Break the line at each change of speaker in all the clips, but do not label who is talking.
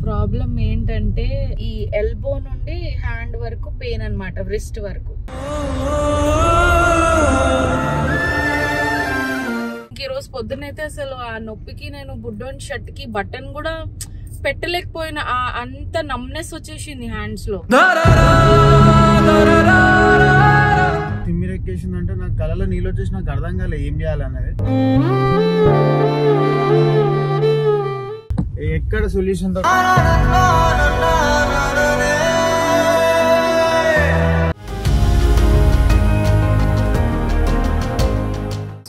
Problem ఏంటంటే ఈ elbow నుండి హ్యాండ్ వరకు పెయిన్ అన్నమాట, వ్రిస్ట్ వరకు. ఈరోజు పొద్దునైతే అసలు ఆ నొప్పికి నేను బుడ్డోని షర్ట్ కి బటన్ కూడా పెట్టలేకపోయినా, అంత నమ్నెస్ వచ్చేసింది హ్యాండ్స్ లో.
తిమ్మిరెక్కేసిందంటే నాకు కళ్ళలో నీళ్ళు వచ్చేసి నాకు అర్థం కాలే ఏం చేయాలనేది. ఎక్కడ సొల్యూషన్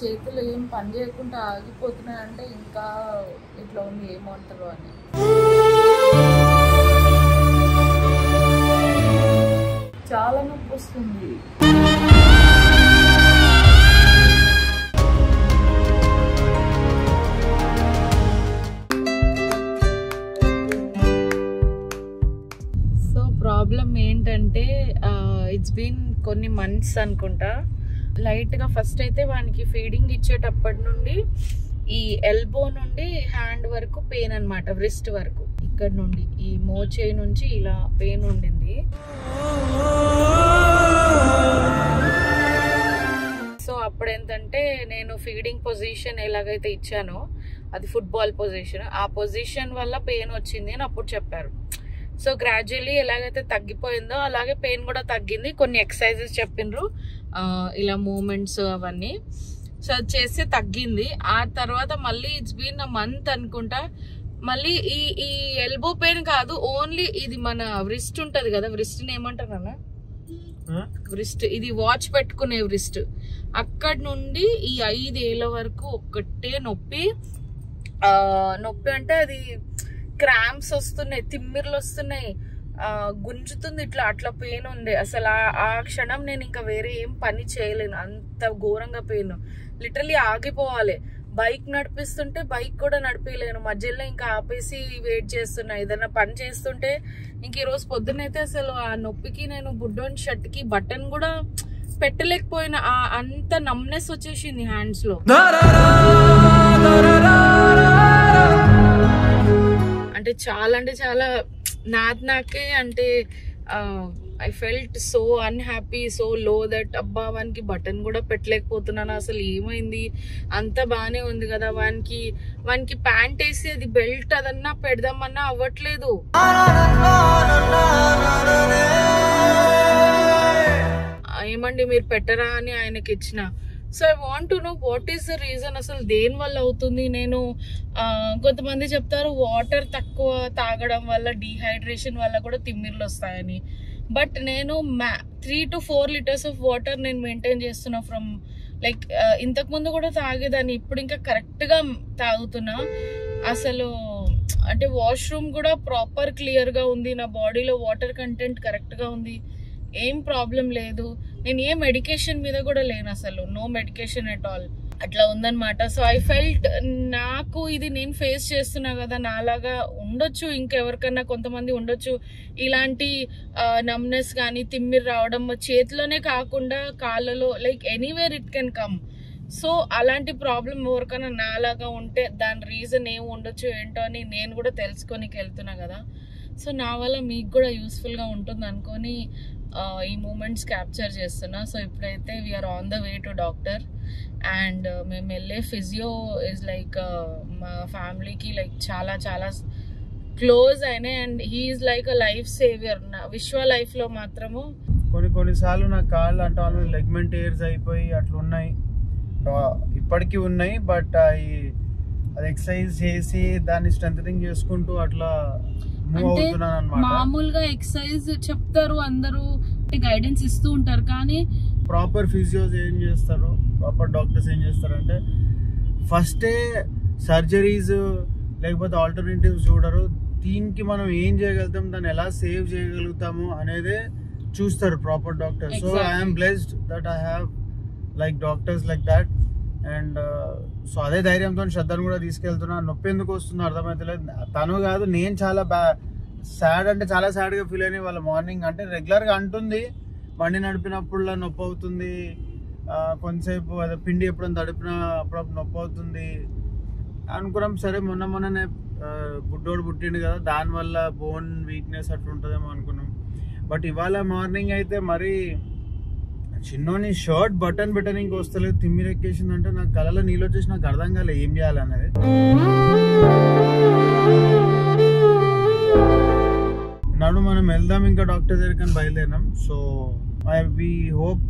చేతులు ఏం పని చేయకుండా ఆగిపోతున్నాయంటే ఇంకా ఇట్లా ఉంది, ఏమంటారు అని. చాలా నొప్పి వస్తుంది. సో ప్రాబ్లం ఏంటంటే ఇట్స్ బీన్ కొన్ని మంత్స్ అనుకుంటా. లైట్గా ఫస్ట్ అయితే వానికి ఫీడింగ్ ఇచ్చేటప్పటి నుండి ఈ ఎల్బో నుండి హ్యాండ్ వరకు పెయిన్ అన్నమాట, వ్రిస్ట్ వరకు. ఇక్కడ నుండి ఈ మోచే నుంచి ఇలా పెయిన్ ఉండింది. సో అప్పుడు ఏంటంటే నేను ఫీడింగ్ పొజిషన్ ఎలాగైతే ఇచ్చానో అది ఫుట్బాల్ పొజిషన్, ఆ పొజిషన్ వల్ల పెయిన్ వచ్చింది అని అప్పుడు చెప్పారు. సో గ్రాడ్యువల్లీ ఎలాగైతే తగ్గిపోయిందో అలాగే పెయిన్ కూడా తగ్గింది. కొన్ని ఎక్సర్సైజెస్ చెప్పిండ్రు, ఇలా మూమెంట్స్ అవన్నీ. సో అది చేస్తే తగ్గింది. ఆ తర్వాత మళ్ళీ ఇట్స్ బీన్ అ మంత్ అనుకుంటా, మళ్ళీ ఈ ఎల్బో పెయిన్ కాదు, ఓన్లీ ఇది మన వ్రిస్ట్ ఉంటది కదా, వ్రిస్ట్ ఏమంటారు అన్న, వ్రిస్ట్, ఇది వాచ్ పెట్టుకునే వ్రిస్ట్, అక్కడ నుండి ఈ 5 ఏళ్ళ వరకు ఒక్కటే నొప్పి. నొప్పి అంటే అది క్రాంప్స్ వస్తున్నాయి, తిమ్మిర్లు వస్తున్నాయి, గుంజుతుంది, అట్లా పెయిన్ ఉంది. అసలు ఆ క్షణం నేను ఇంకా వేరే ఏం పని చేయలేను, అంత ఘోరంగా పెయిన్. లిటరలీ ఆగిపోవాలి. బైక్ నడిపిస్తుంటే బైక్ కూడా నడిపేయలేను, మధ్యలో ఇంకా ఆపేసి వెయిట్ చేస్తున్నా. ఏదైనా పని చేస్తుంటే ఇంక ఈరోజు పొద్దునైతే అసలు ఆ నొప్పికి నేను బుడ్డోని షర్ట్ కి బటన్ కూడా పెట్టలేకపోయినా, అంత నమ్నెస్ వచ్చేసింది హ్యాండ్స్ లో. అంటే చాలా నాకే అంటే I felt so unhappy, so లో దట్ అబ్బా వానికి బటన్ కూడా పెట్టలేకపోతున్నాను, అసలు ఏమైంది, అంత బాగానే ఉంది కదా, వానికి ప్యాంట్ వేసి అది బెల్ట్ అదన్నా పెడదామన్నా అవ్వట్లేదు. ఏమండి మీరు పెట్టరా అని ఆయనకి ఇచ్చిన. So I want to know what is the reason, అసలు దేని వల్ల అవుతుంది. నేను కొంతమంది చెప్తారు వాటర్ తక్కువ తాగడం వల్ల, డీహైడ్రేషన్ వల్ల కూడా తిమ్మిర్లు వస్తాయని. బట్ నేను 3 to 4 liters ఆఫ్ వాటర్ నేను మెయింటైన్ చేస్తున్నా ఫ్రమ్ లైక్ ఇంతకుముందు కూడా తాగేదాన్ని, ఇప్పుడు ఇంకా కరెక్ట్గా తాగుతున్నా. అసలు అంటే వాష్రూమ్ కూడా ప్రాపర్ క్లియర్గా ఉంది, నా బాడీలో వాటర్ కంటెంట్ కరెక్ట్గా ఉంది, ఏం ప్రాబ్లం లేదు. నేను ఏ మెడికేషన్ మీద కూడా లేను, అసలు నో మెడికేషన్ ఎట్ ఆల్, అట్లా ఉందన్నమాట. సో ఐ ఫెల్ట్ నాకు ఇది నేను ఫేస్ చేస్తున్నా కదా, నాలాగా ఉండొచ్చు ఇంకెవరికన్నా, కొంతమంది ఉండొచ్చు ఇలాంటి నమ్నెస్ కానీ తిమ్మిరి రావడం, చేతిలోనే కాకుండా కాళ్ళలో, like anywhere it can come. So అలాంటి ప్రాబ్లం ఎవరికైనా నాలాగా ఉంటే దాని రీజన్ ఏమి ఉండొచ్చు ఏంటో అని నేను కూడా తెలుసుకోనికి వెళ్తున్నా కదా. సో నా వల్ల మీకు కూడా యూస్ఫుల్గా ఉంటుంది అనుకొని ఈ మూమెంట్స్ క్యాప్చర్ చేస్తున్నా. సో ఇప్పుడైతే we're on the way to doctor, and మేము వెళ్ళే ఫిజియో ఇస్ లైక్ మా ఫ్యామిలీకి లైక్ చాలా క్లోజ్ అయినాయి, and he's like a life saviour. నా విశ్వ లైఫ్లో మాత్రము
కొన్నిసార్లు నా కాళ్ళు అంటే ఆల్రెడీ లెగ్మెంట్ ఎయిర్స్ అయిపోయి అట్లా ఉన్నాయి, ఇప్పటికీ ఉన్నాయి. బట్ అది ఎక్సర్సైజ్ చేసి దాన్ని స్ట్రెంథనింగ్ చేసుకుంటూ అట్లా మూవ్ అవుతున్నాను అన్నమాట.
మామూలుగా ఎక్సర్సైజ్ చెప్తారు అందరూ, గైడెన్స్ ఇస్తూ ఉంటారు, కానీ
ప్రాపర్ ఫిజియోస్ ఏం చేస్తారు, ప్రాపర్ డాక్టర్స్ ఏం చేస్తారంటే ఫస్టే సర్జరీస్ లేకపోతే ఆల్టర్నేటివ్స్ చూడరు. దీనికి మనం ఏం చేయగలుగుతాం, దాన్ని ఎలా సేవ్ చేయగలుగుతాము అనేదే చూస్తారు proper doctors. So I'm blessed that I have like doctors like that. And so అదే ధైర్యంతో శ్రద్ధను కూడా తీసుకెళ్తున్నా. నొప్పి ఎందుకు వస్తుందో అర్థమైతలేదు. తను కాదు, నేను చాలా సాడ్ అంటే చాలా సాడ్గా ఫీల్ అయినాయి. వాళ్ళ మార్నింగ్ అంటే రెగ్యులర్గా అంటుంది బండి నడిపినప్పుడులా నొప్పి అవుతుంది, కొంతసేపు అదే పిండి ఎప్పుడైనా తడిపినా అప్పుడప్పుడు నొప్పి అవుతుంది అనుకున్నాం. సరే మొన్ననే బుడ్డోడు పుట్టిండు కదా, దానివల్ల బోన్ వీక్నెస్ అట్లా ఉంటుందేమో అనుకున్నాం. బట్ ఇవాళ మార్నింగ్ అయితే మరి చిన్నోని షర్ట్ బటన్ పెట్టడానికి వస్తలేదు, తిమ్మిరెక్కేసిందంటే నాకు కళ్ళలో నీళ్ళు వచ్చేసి నాకు అర్థం కాలేదు ఏం చేయాలనేది. నడు మనం వెళ్దాం ఇంకా డాక్టర్ దగ్గరికి బయలుదేరినాం. So we hope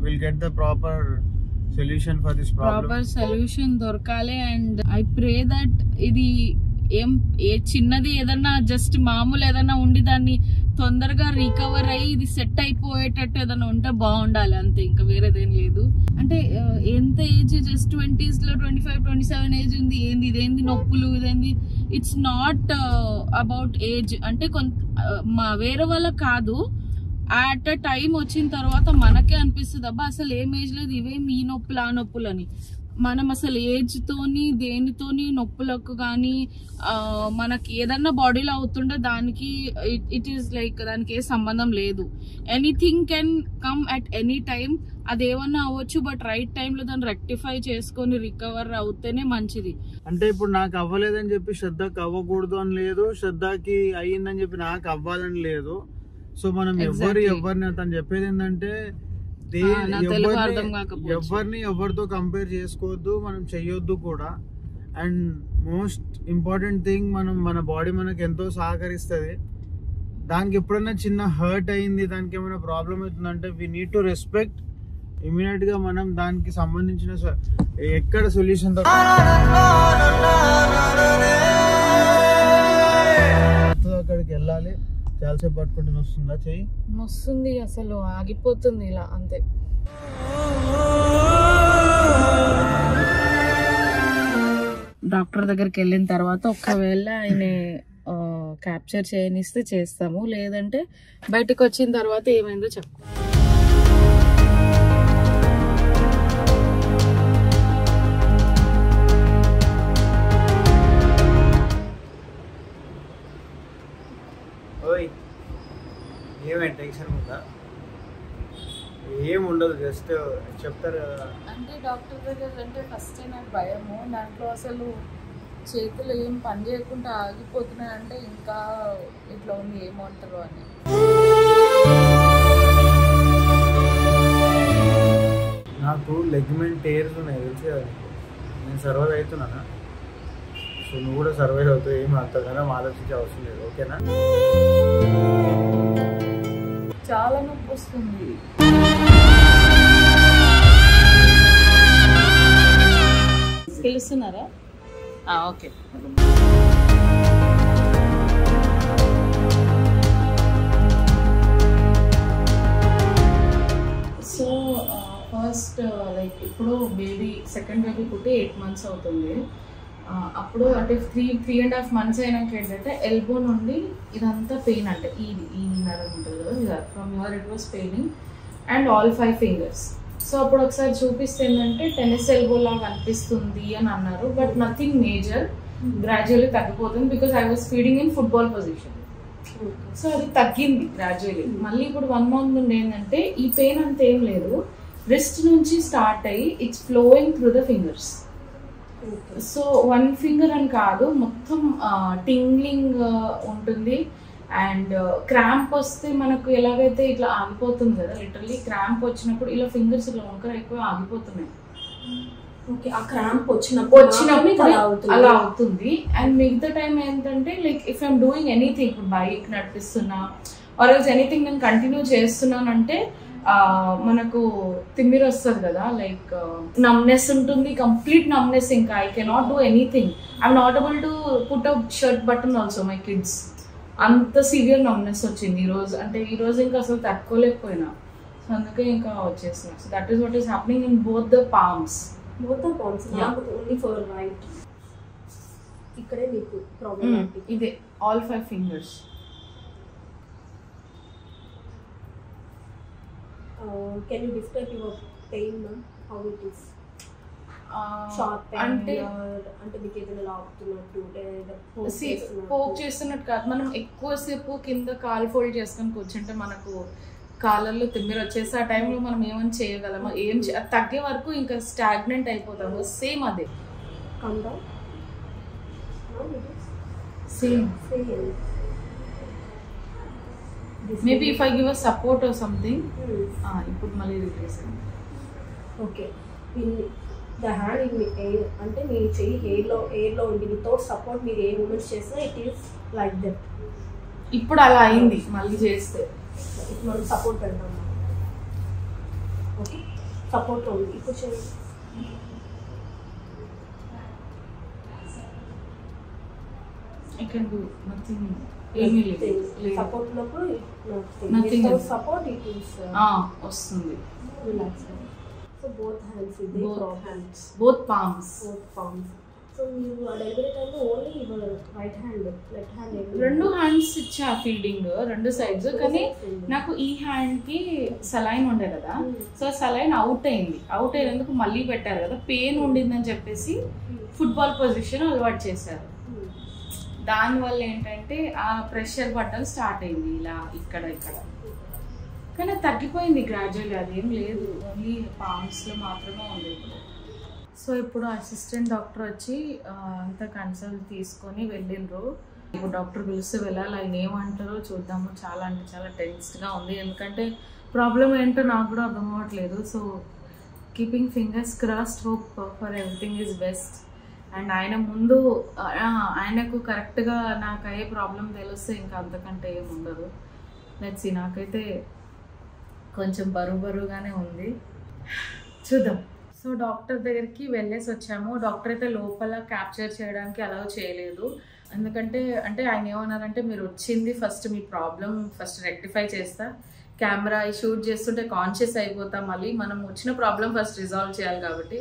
will get the proper solution for this problem.
Proper solution దొరకాలి. అండ్ ఐ ప్రే దట్ ఇది ఏ చిన్నది ఏదన్నా జస్ట్ మామూలు ఏదన్నా ఉండి దాన్ని తొందరగా రికవర్ అయ్యి ఇది సెట్ అయిపోయేటట్టు ఏదైనా ఉంటే బాగుండాలి అంతే, ఇంకా వేరేదేం లేదు. అంటే ఎంత ఏజ్, జస్ట్ 20s లో 25-27 ఏజ్ ఉంది, ఇదేంది నొప్పులు, ఇదేంది. It's not about age. అంటే మా వేరే వాళ్ళ కాదు, అట్ అ టైం వచ్చిన తర్వాత మనకే అనిపిస్తుంది అబ్బా అసలు ఏం ఏజ్ లేదు, ఇవేం ఈ నొప్పులు ఆ నొప్పులు అని. మనం అసలు ఏజ్ తోని దేనితోని నొప్పులకు కానీ మనకి ఏదన్నా బాడీలో అవుతుండే దానికి ఇట్ ఈస్ లైక్ దానికి ఏ సంబంధం లేదు. Anything can come at any time, అదేమన్నా అవ్వచ్చు. బట్ రైట్ టైంలో దాన్ని రెక్టిఫై చేసుకొని రికవర్ అవుతేనే మంచిది.
అంటే ఇప్పుడు నాకు అవ్వలేదని చెప్పి శ్రద్ధకి అవ్వకూడదు అని లేదు, శ్రద్ధకి అయ్యిందని చెప్పి నాకు అవ్వాలని లేదు. సో మనం ఎవరిని అతను చెప్పేది ఏంటంటే ఎవరితో కంపేర్ చేసుకోవద్దు, మనం చెయ్యొద్దు కూడా. అండ్ మోస్ట్ ఇంపార్టెంట్ థింగ్, మన బాడీ మనకి ఎంతో సహకరిస్తుంది. దానికి ఎప్పుడైనా చిన్న హర్ట్ అయింది, దానికి ఏమైనా ప్రాబ్లం అవుతుందంటే we need to respect. Immediate గా మనం దానికి సంబంధించిన ఎక్కడ సొల్యూషన్ అక్కడికి వెళ్ళాలి. చాలాసేపు పట్టుకుంటే వస్తుందా చెయ్యి?
వస్తుంది, అసలు ఆగిపోతుంది ఇలా అంతే. డాక్టర్ దగ్గరికి వెళ్ళిన తర్వాత ఒకవేళ ఆయన క్యాప్చర్ చేయనిస్తే చేస్తాము, లేదంటే బయటకు వచ్చిన తర్వాత ఏమైందో చెప్పు.
ఏమైనా టెన్షన్ ఉందా? ఏం ఉండదు, జస్ట్ చెప్తారు కదా.
అంటే డాక్టర్ దగ్గర అంటే ఫస్ట్ నాకు భయము, దాంట్లో అసలు చేతులు ఏం పని చేయకుండా ఆగిపోతున్నాయి అంటే ఇంకా ఇట్లా ఉంది ఏమంటారు అని.
నాకు లెగ్మెంట్ టేర్స్ ఉన్నాయి తెలుసు కదా, నేను సర్వైవ్ అవుతున్నానా? సో నువ్వు కూడా సర్వైవ్ అవుతావు, ఏం అంతగానో ఆలోచించే అవసరం లేదు, ఓకేనా?
చాలా నొప్పి వస్తుంది. పిలుస్తున్నారా? ఓకే. సో ఫస్ట్ లైక్ ఇప్పుడు సెకండ్ బేబీ పుట్టి 8 months అవుతుంది. అప్పుడు అంటే 3.5 months అయినాక ఏంటంటే ఎల్బో నుండి ఇదంతా పెయిన్, అంటే ఈ నరం ఉంటుంది కదా, from your it was paining and all 5 fingers. So అప్పుడు ఒకసారి చూపిస్తే ఏంటంటే టెన్నిస్ ఎల్బో లాగా అనిపిస్తుంది అని అన్నారు. బట్ నథింగ్ మేజర్, గ్రాడ్యువల్లీ తగ్గిపోతుంది. Because I was feeding in football position. So అది తగ్గింది గ్రాడ్యువల్లీ. మళ్ళీ ఇప్పుడు 1 month నుండి ఏంటంటే ఈ పెయిన్ అంత ఏం లేదు, రిస్ట్ నుంచి స్టార్ట్ అయ్యి it's flowing through the fingers. So 1 finger అని కాదు, మొత్తం టింగ్లింగ్ ఉంటుంది. అండ్ క్రాంప్ వస్తే మనకు ఎలాగైతే ఇట్లా ఆగిపోతుంది కదా, లిటరల్లీ క్రాంప్ వచ్చినప్పుడు ఇలా ఫింగర్స్ ఇట్లా వంకర ఎక్కువ ఆగిపోతున్నాయి.
ఓకే, ఆ క్రాంప్ వచ్చినప్పుడు
అలా అవుతుంది. అండ్ మిగతా టైం ఏంటంటే like if I'm doing anything, ఇప్పుడు బైక్ నడిపిస్తున్నా ఆర్ ఎల్స్ ఎనీథింగ్ నేను కంటిన్యూ చేస్తున్నానంటే మనకు తిమ్మిరి వస్తుంది కదా, లైక్ నమ్నెస్ ఉంటుంది, కంప్లీట్ నమ్నెస్. ఇంకా I cannot do anything, I'm not able to put a shirt button also my kids. అంత సివియర్ నమ్నెస్ వచ్చింది ఈరోజు. అంటే ఈరోజు ఇంకా అసలు తట్టుకోలేకపోయినా, సో అందుకే ఇంకా వచ్చేసిన. So that is what is happening in both the palms.
Only for right ఇక్కడే మీకు ప్రాబ్లం.
ఇదే all 5 fingers.
Can you describe your pain, ma'am? How it is?
Short pain అంటే
మీకు ఏదైనా లాగుతున్నట్టు
పోక్ చేస్తున్నట్టు కాదు. మనం ఎక్కువసేపు కింద కాల్ ఫోల్డ్ చేసుకొని కూర్చుంటే మనకు కాళ్ళల్లో తిమ్మిరి వచ్చేసి ఆ టైంలో మనం ఏమని చేయగలమో అది తగ్గే వరకు ఇంకా స్టాగ్నెంట్ అయిపోతాము. సేమ్ అదే same. Maybe if I give a support or something. ఇప్పుడు మళ్ళీ రిలీజ్ అయింది.
Okay, the hand in air అంటే మీ చెయ్యి ఎయిర్లో ఉండి వితౌట్ సపోర్ట్ మీరు ఏ మూమెంట్స్ చేసినా ఇట్ ఈస్ లైక్ దట్.
ఇప్పుడు అలా అయింది మళ్ళీ చేస్తే.
ఇప్పుడు మనం సపోర్ట్ పెడతాం. ఓకే, సపోర్ట్లో ఉంది. ఇప్పుడు చేయండి.
I can do nothing. ఏమీ లేదు.
సపోర్ట్ లోపు
Nothing.
సపోర్ట్ ఇట్ ఈస్
వస్తుంది.
రిలాక్స్. సో బోత్ హ్యాండ్స్ ఇది హ్యాండ్స్
బోత్ పామ్స్.
సో మీరు డెలివరీ టైంలో only right hand left hand
రెండు హ్యాండ్స్ ఇచ్చా ఫీడింగ్ రెండు సైడ్స్. కానీ నాకు ఈ హ్యాండ్ కి సలైన్ ఉండే కదా, సో సలైన్ అవుట్ అయినందుకు మళ్ళీ పెట్టారు కదా, పెయిన్ ఉండిందని చెప్పేసి ఫుట్బాల్ పొజిషన్ అలవాటు చేశారు. దానివల్ల ఏంటంటే ఆ ప్రెషర్ పడ్డం స్టార్ట్ అయింది ఇలా ఇక్కడ. కానీ తగ్గిపోయింది గ్రాడ్యువల్లీ, అదేం లేదు, ఓన్లీ పామ్స్లో మాత్రమే ఉంది ఇప్పుడు. సో ఇప్పుడు అసిస్టెంట్ డాక్టర్ వచ్చి అంతా కన్సల్ట్ తీసుకొని వెళ్ళిండ్రు. ఇప్పుడు డాక్టర్ పిలిస్తే వెళ్ళాలి, ఆయన ఏమంటారో చూద్దాము. చాలా అంటే చాలా టెన్స్డ్గా ఉంది, ఎందుకంటే ప్రాబ్లం ఏంటో నాకు కూడా అర్థం అవ్వట్లేదు. So keeping fingers crossed, hope for everything is best. And ఆయన ముందు ఆయనకు కరెక్ట్గా నాకు అయ్యే ప్రాబ్లం తెలిస్తే ఇంకా అంతకంటే ఏమి ఉండదు. నచ్చి నాకైతే కొంచెం బరువుగానే ఉంది, చూద్దాం. సో డాక్టర్ దగ్గరికి వెళ్ళేసి వచ్చాము. డాక్టర్ అయితే లోపల క్యాప్చర్ చేయడానికి అలౌ చేయలేదు, ఎందుకంటే ఆయన ఏమన్నారంటే మీరు వచ్చింది ఫస్ట్ మీ ప్రాబ్లం ఫస్ట్ రెక్టిఫై చేస్తా, కెమెరా షూట్ చేస్తుంటే కాన్షియస్ అయిపోతాం, మళ్ళీ మనం వచ్చిన ప్రాబ్లం ఫస్ట్ రిజాల్వ్ చేయాలి కాబట్టి.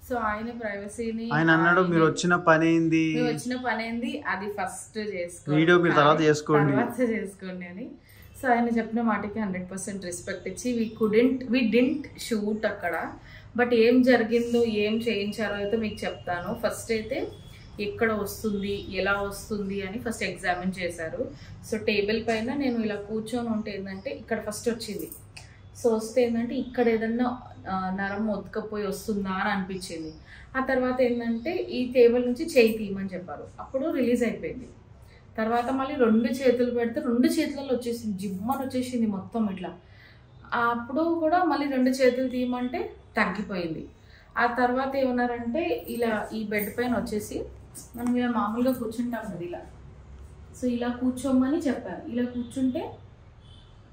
సో ఆయన ప్రైవసీని
ఆయన అన్నాడు మీరు వచ్చిన పని ఏంది
అది ఫస్ట్ చేసుకోండి,
వీడియో మీరు తర్వాత
చేసుకోండి అని. సో ఆయన చెప్పిన మాటకి 100% రెస్పెక్ట్ ఇచ్చి వి డింట్ షూట్ అక్కడ. బట్ ఏం జరిగిందో ఏం చేయించారో అయితే మీకు చెప్తాను. ఫస్ట్ అయితే ఎక్కడ వస్తుంది ఎలా వస్తుంది అని ఫస్ట్ ఎగ్జామిన్ చేశారు. సో టేబుల్ పైన నేను ఇలా కూర్చొని ఉంటే ఏంటంటే ఇక్కడ ఫస్ట్ వచ్చింది. సో వస్తే ఏంటంటే ఇక్కడ ఏదన్నా నరం ఒత్తుకపోయి వస్తుందా అని అనిపించింది. ఆ తర్వాత ఏంటంటే ఈ టేబుల్ నుంచి చేయి తీయమని చెప్పారు, అప్పుడు రిలీజ్ అయిపోయింది. తర్వాత మళ్ళీ 2 చేతులు పెడితే 2 చేతులలో వచ్చేసింది, జిమ్మని వచ్చేసింది మొత్తం ఇట్లా. అప్పుడు కూడా మళ్ళీ 2 చేతులు తీయమంటే తగ్గిపోయింది. ఆ తర్వాత ఏమన్నారంటే ఇలా ఈ బెడ్ పైన వచ్చేసి మనం ఇలా మామూలుగా కూర్చుంటాం కదా ఇలా, సో ఇలా కూర్చోమని చెప్పారు. ఇలా కూర్చుంటే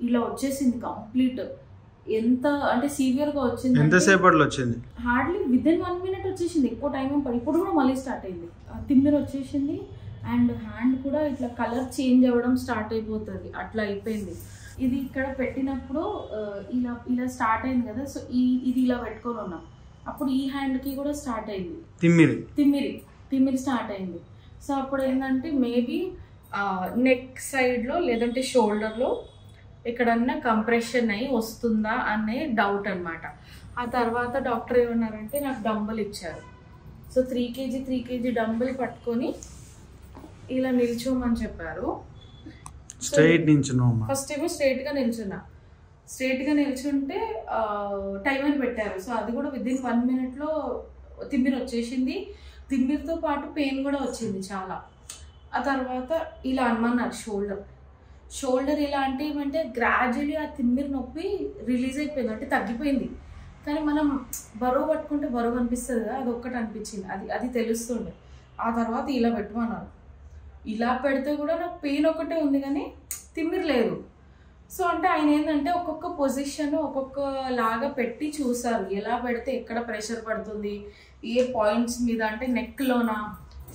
ఇలా వచ్చేసింది కంప్లీట్. ఎంత అంటే సివియర్గా వచ్చింది,
ఎంతసేపట్లో వచ్చింది,
హార్డ్లీ విదిన్ 1 minute వచ్చేసింది, ఎక్కువ టైం ఏం పడి. ఇప్పుడు కూడా మళ్ళీ స్టార్ట్ అయింది, తిమ్మిరి వచ్చేసింది. అండ్ హ్యాండ్ కూడా ఇట్లా కలర్ చేంజ్ అవ్వడం స్టార్ట్ అయిపోతుంది, అట్లా అయిపోయింది. ఇది ఇక్కడ పెట్టినప్పుడు ఇలా స్టార్ట్ అయింది కదా, సో ఇది ఇలా పెట్టుకొని ఉన్నాం. అప్పుడు ఈ హ్యాండ్కి కూడా స్టార్ట్ అయింది తిమ్మిరి స్టార్ట్ అయింది. సో అప్పుడు ఏంటంటే మేబీ నెక్ సైడ్లో లేదంటే షోల్డర్లో ఎక్కడన్నా కంప్రెషన్ అయ్యి వస్తుందా అనే డౌట్ అనమాట. ఆ తర్వాత డాక్టర్ ఏమన్నారంటే నాకు డంబుల్ ఇచ్చారు. సో 3 kg డంబుల్ పట్టుకొని ఇలా నిల్చోమని చెప్పారు. ఫస్ట్ ఏమో స్ట్రైట్గా నిల్చుంటే టైం అని పెట్టారు. సో అది కూడా విదిన్ 1 minute తిమ్మిరి వచ్చేసింది. తిమ్మిరితో పాటు పెయిన్ కూడా వచ్చింది చాలా. ఆ తర్వాత ఇలా అనమన్నారు షోల్డర్ ఇలా అంటే ఏమంటే గ్రాడ్యువల్లీ ఆ తిమ్మిరి నొప్పి రిలీజ్ అయిపోయింది, అంటే తగ్గిపోయింది. కానీ మనం బరువు పట్టుకుంటే బరువు అనిపిస్తుంది కదా, అది ఒక్కటి అనిపించింది, అది తెలుస్తుండే. ఆ తర్వాత ఇలా పెట్టమన్నారు. ఇలా పెడితే కూడా నాకు పెయిన్ ఒకటే ఉంది కానీ తిమ్మిరి లేదు. సో అంటే ఆయన ఏంటంటే ఒక్కొక్క పొజిషన్ ఒక్కొక్క లాగా పెట్టి చూసారు, ఎలా పెడితే ఎక్కడ ప్రెషర్ పడుతుంది, ఏ పాయింట్స్ మీద, అంటే నెక్లోనా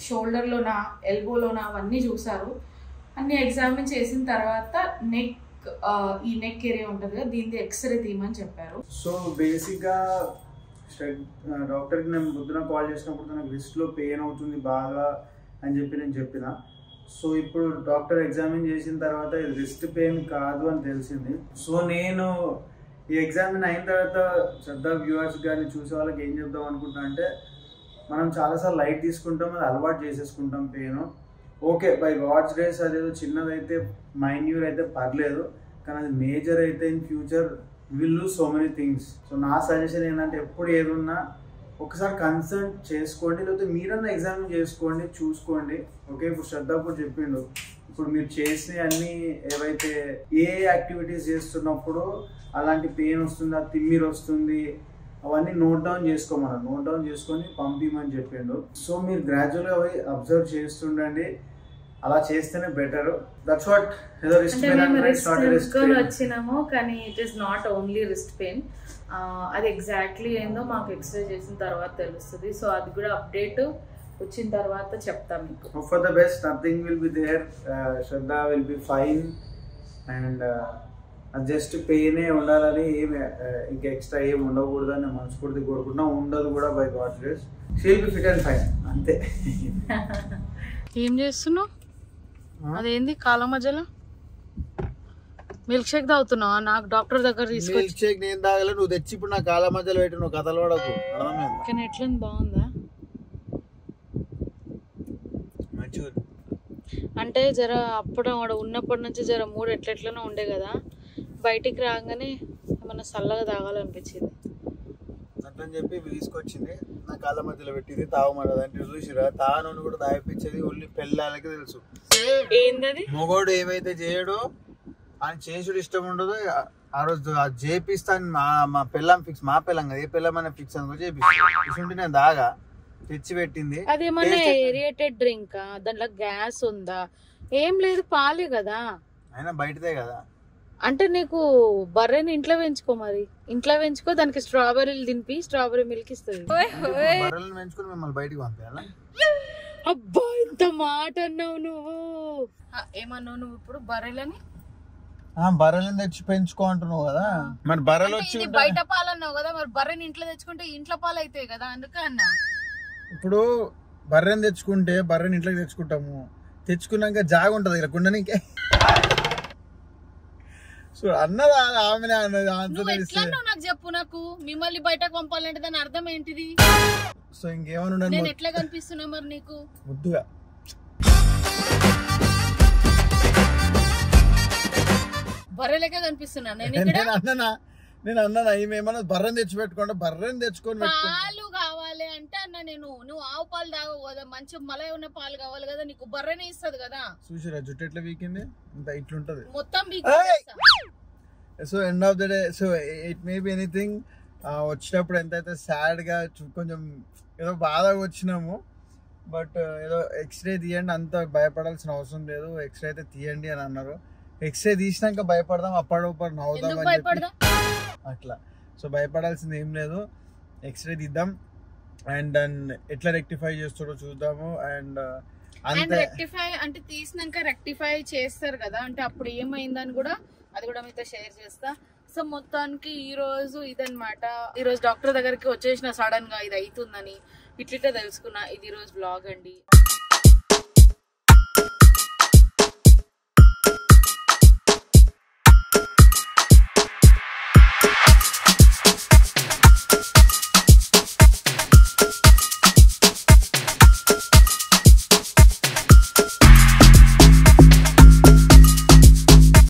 షోల్డర్లోనా ఎల్బోలోనా అవన్నీ చూసారు. అన్ని ఎగ్జామిన్ చేసిన తర్వాత ఈ నెక్ ఏరియా ఉంటుంది కదా, దీన్ని ఎక్స్రే తీయమని చెప్పారు.
సో బేసిక్గా డాక్టర్కి నేను పొద్దున కాల్ చేసినప్పుడు నాకు రిస్ట్లో పెయిన్ అవుతుంది బాగా అని నేను చెప్పిన. సో ఇప్పుడు డాక్టర్ ఎగ్జామిన్ చేసిన తర్వాత ఇది రిస్ట్ పెయిన్ కాదు అని తెలిసింది. సో నేను ఈ ఎగ్జామిన్ అయిన తర్వాత శ్రద్ధ వ్యూవర్స్ కానీ చూసే వాళ్ళకి ఏం చెప్దాం అనుకుంటున్నా అంటే, మనం చాలాసార్లు లైట్ తీసుకుంటాం, అది అలవాటు చేసేసుకుంటాం pain. Okay, by God's grace అదేదో చిన్నదైతే మైన్యూర్ అయితే పర్లేదు, కానీ అది మేజర్ అయితే in future will lose so many things. So నా సజెషన్ ఏంటంటే ఎప్పుడు ఏదున్నా ఒకసారి కన్సల్ట్ చేసుకోండి, లేకపోతే మీరన్నా ఎగ్జామిన్ చేసుకోండి, చూసుకోండి. ఓకే, ఇప్పుడు శ్రద్ధ కూడా చెప్పిండు, ఇప్పుడు మీరు చేసిన అన్ని ఏవైతే ఏ యాక్టివిటీస్ చేస్తున్నప్పుడు అలాంటి పెయిన్ వస్తుంది, ఆ తిమ్మిరి వస్తుంది, అవన్నీ నోట్ డౌన్ చేసుకోమన్నారు. నోట్ డౌన్ చేసుకొని పంపించమని చెప్పిండు. సో మీరు గ్రాడ్యువల్గా పోయి అబ్జర్వ్ చేస్తుండండి, అలా చేస్తేనే బెటర్. That's what. ఏదో రిస్ట్ పెయిన్
వచ్చినాము, కానీ it is not only wrist pain. అది ఎగ్జాక్ట్లీ ఏందో మాకు ఎక్స్రే చేసిన తర్వాత తెలుస్తుంది. సో అది కూడా అప్డేట్ వచ్చిన తర్వాత చెప్తాం మీకు.
Hope for the best. Nothing will be there. Shraddha will be fine. And just పెయినే ఉండాలని ఏమి ఇంకా ఎక్స్ట్రా ఏమి ఉండకూడదని మనస్ఫూర్తి కోరుకుంటున్నా. ఉండదు కూడా by God's grace. She will be fit and fine అంతే.
ఏం చేస్తున్నావు? అదేంది కాళ్ళ మధ్యలో మిల్క్ షేక్ తాగుతున్నావా? నాకు డాక్టర్ దగ్గర తీసుకొచ్చి
మిల్క్ షేక్ నేను తాగలే, నువ్వు తెచ్చి ఇప్పుడు నా కాళ్ళ మధ్యలో పెట్టి నువ్వు కథలు పడకు.
కానీ ఎట్లుంది, బాగుందా? అంటే జర అప్పుడు ఉన్నప్పటి నుంచి జర మూడు ఎట్లెట్లనో ఉండే కదా, బయటికి రాగానే ఏమన్నా చల్లగా తాగాలనిపించింది.
అట్లని చెప్పి తీసుకొచ్చింది, నా కాళ్ళ మధ్యలో పెట్టింది తాగమన్నది. అంటే చూసిరా, తాను కూడా తాగిపించేది ఓన్లీ పెళ్ళాలకి తెలుసు.
ఏంటది?
మొగోడు ఏమైతే చేయడో ఆయన చేసుడు ఇష్టం ఉండదు. ఆ రోజు చేపిస్తాను మా పిల్లం ఫిక్స్, మా పిల్లం కదా, ఏ పిల్లం అనే ఫిక్స్ అనుకో చేపిస్తుంటే నేను దాగా తెచ్చి పెట్టింది.
అదేమన్నా ఏరియేటెడ్ డ్రింక్, దాంట్లో గ్యాస్ ఉందా? ఏం లేదు, పాలే కదా,
అయినా బయటదే కదా.
అంటే నీకు బర్రెని ఇంట్లో పెంచుకో, మరి ఇంట్లో పెంచుకో, దానికి స్ట్రాబెర్రీలు తినిపి స్ట్రాబెర్రీ మిల్క్ ఇస్తుంది.
బర్రెలను పెంచుకుని మిమ్మల్ని బయటికి పంపించాలా?
అబ్బా, ఇంత మాట అన్నావు నువ్వు. ఏమన్నావు నువ్వు ఇప్పుడు? బర్రెలని
బర్రెలను తెచ్చి పెంచుకో అంటున్నావు కదా, మరి బర్రెలు వచ్చి
బయట పాలు అన్నావు కదా, మరి బర్రెని ఇంట్లో తెచ్చుకుంటే ఇంట్లో పాలు అవుతాయి కదా, అందుకే అన్నా.
ఇప్పుడు బర్రెని తెచ్చుకుంటే బర్రెని ఇంట్లోకి తెచ్చుకుంటాము, తెచ్చుకున్నాక జాగ ఉంటది ఇక్కడ కుండనికే. సో అన్నది ఆమెనే అన్నది.
నాకు చెప్పు, నాకు మిమ్మల్ని బయటకు పంపాలంటే దాని అర్థం ఏంటిది?
సో ఇంకేమన్నా
నేను ఎట్లా కనిపిస్తున్నా మరి నీకు?
ముద్దుగా
బర్రెలెక్క కనిపిస్తున్నా నేను
అన్నా. ఏమన్నా బర్రెని తెచ్చి పెట్టుకుంటా, బర్రెని తెచ్చుకొని
పాలు కావాలి అంటే అన్న, నువ్వు ఆవు పాలు తాగవు కదా, మంచి మలై ఉన్న పాలు కావాలి కదా, నీకు బర్రెనే ఇస్తుంది కదా.
చూసిరా జుట్టు ఎట్లా వీకింది, ఇంత ఇట్లుంటది
మొత్తం.
So end of the day, so it may be anything. వచ్చినప్పుడు ఎంతైతే సాడ్ గా కొంచెం ఏదో బాధగా వచ్చినాము, బట్ ఏదో ఎక్స్రే తీయండి, అంత భయపడాల్సిన అవసరం లేదు, ఎక్స్రే అయితే తీయండి అని అన్నారు. ఎక్స్రే తీసినాక భయపడదాం, అప్పటికప్పుడు నవ్వుదాం అని చెప్పి అట్లా. సో భయపడాల్సింది ఏం లేదు, ఎక్స్రే తీద్దాం అండ్ దెన్ ఎట్లా రెక్టిఫై చేస్తాడో చూద్దాము. అండ్
రెక్టిఫై అంటే తీసినాక రెక్టిఫై చేస్తారు కదా, అంటే అప్పుడు ఏమైందని కూడా అది కూడా మీతో షేర్ చేస్తా. సో మొత్తానికి ఈ రోజు ఇదన్నమాట. ఈ రోజు డాక్టర్ దగ్గరికి వచ్చేసిన సడన్ గా ఇది అవుతుందని ఇట్లా తెలుసుకున్నా. ఇది ఈ రోజు బ్లాగ్ అండి.